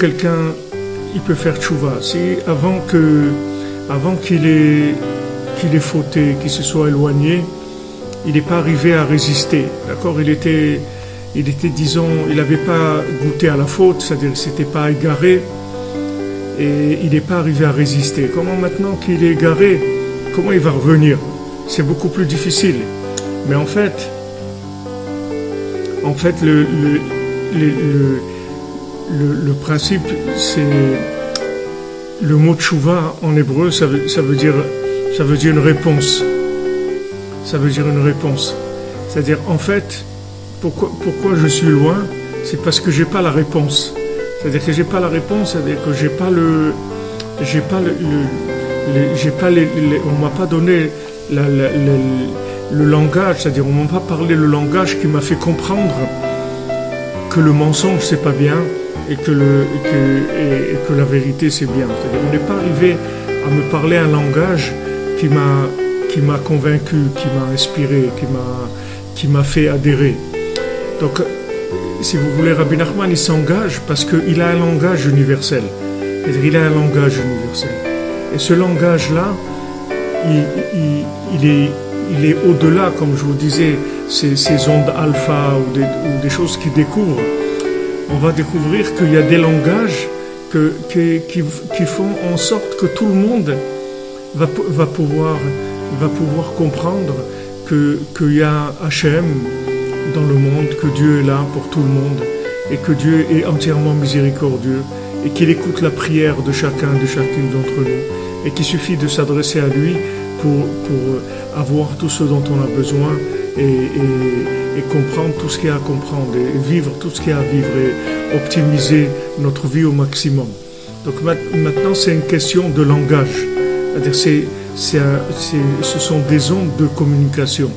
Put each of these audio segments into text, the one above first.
quelqu'un il peut faire tchouva, si avant qu'il ait fauté, qu'il se soit éloigné, il n'est pas arrivé à résister, d'accord? Il était, disons, il n'avait pas goûté à la faute, c'est-à-dire qu'il ne s'était pas égaré, et il n'est pas arrivé à résister. Comment maintenant qu'il est égaré, comment il va revenir? C'est beaucoup plus difficile. Mais en fait, le principe, c'est le mot tchouva en hébreu, ça veut dire une réponse. Ça veut dire une réponse. C'est-à-dire, en fait, pourquoi je suis loin, c'est parce que j'ai pas la réponse. C'est-à-dire que j'ai pas la réponse, c'est-à-dire que on m'a pas donné le langage, c'est-à-dire on m'a pas parlé le langage qui m'a fait comprendre que le mensonge c'est pas bien et que la vérité c'est bien. C'est-à-dire on n'est pas arrivé à me parler un langage qui m'a convaincu, qui m'a inspiré, qui m'a fait adhérer. Donc, si vous voulez, Rabbi Nachman, il s'engage parce qu'il a un langage universel. C'est-à-dire, il a un langage universel. Et ce langage-là, il est au-delà, comme je vous disais, ces ondes alpha ou des choses qu'il découvre. On va découvrir qu'il y a des langages qui font en sorte que tout le monde va pouvoir comprendre qu'il y a Hachem dans le monde, que Dieu est là pour tout le monde et que Dieu est entièrement miséricordieux et qu'il écoute la prière de chacun, de chacune d'entre nous et qu'il suffit de s'adresser à lui pour avoir tout ce dont on a besoin et comprendre tout ce qu'il y a à comprendre et vivre tout ce qu'il y a à vivre et optimiser notre vie au maximum. Donc maintenant c'est une question de langage, c'est-à-dire ce sont des ondes de communication.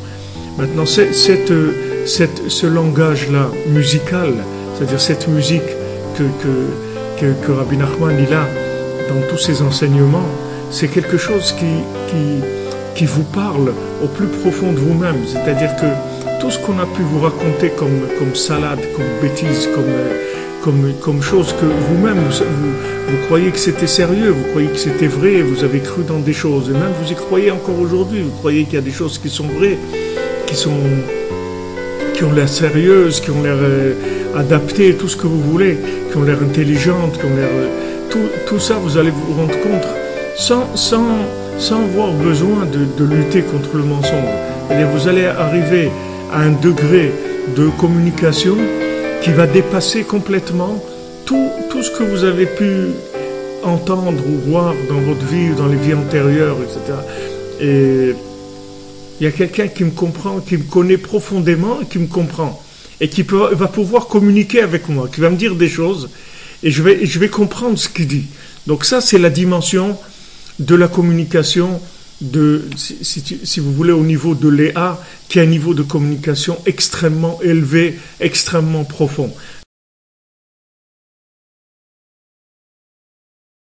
Maintenant, ce langage-là, musical, c'est-à-dire cette musique que Rabbi Nachman il a dans tous ses enseignements, c'est quelque chose qui vous parle au plus profond de vous-même. C'est-à-dire que tout ce qu'on a pu vous raconter comme salade, comme bêtise, comme chose que vous-même, vous croyez que c'était sérieux, vous croyez que c'était vrai, vous avez cru dans des choses, et même vous y croyez encore aujourd'hui, vous croyez qu'il y a des choses qui sont vraies, qui ont l'air sérieuses, qui ont l'air adaptées, tout ce que vous voulez, qui ont l'air intelligentes, qui ont l'air... Tout ça, vous allez vous rendre compte sans avoir besoin de lutter contre le mensonge. C'est-à-dire, vous allez arriver à un degré de communication qui va dépasser complètement tout ce que vous avez pu entendre ou voir dans votre vie, dans les vies antérieures, etc. Et il y a quelqu'un qui me comprend, qui me connaît profondément et qui me comprend et qui va pouvoir communiquer avec moi, qui va me dire des choses et je vais comprendre ce qu'il dit. Donc ça, c'est la dimension de la communication si vous voulez, au niveau de l'EA, qui est un niveau de communication extrêmement élevé, extrêmement profond.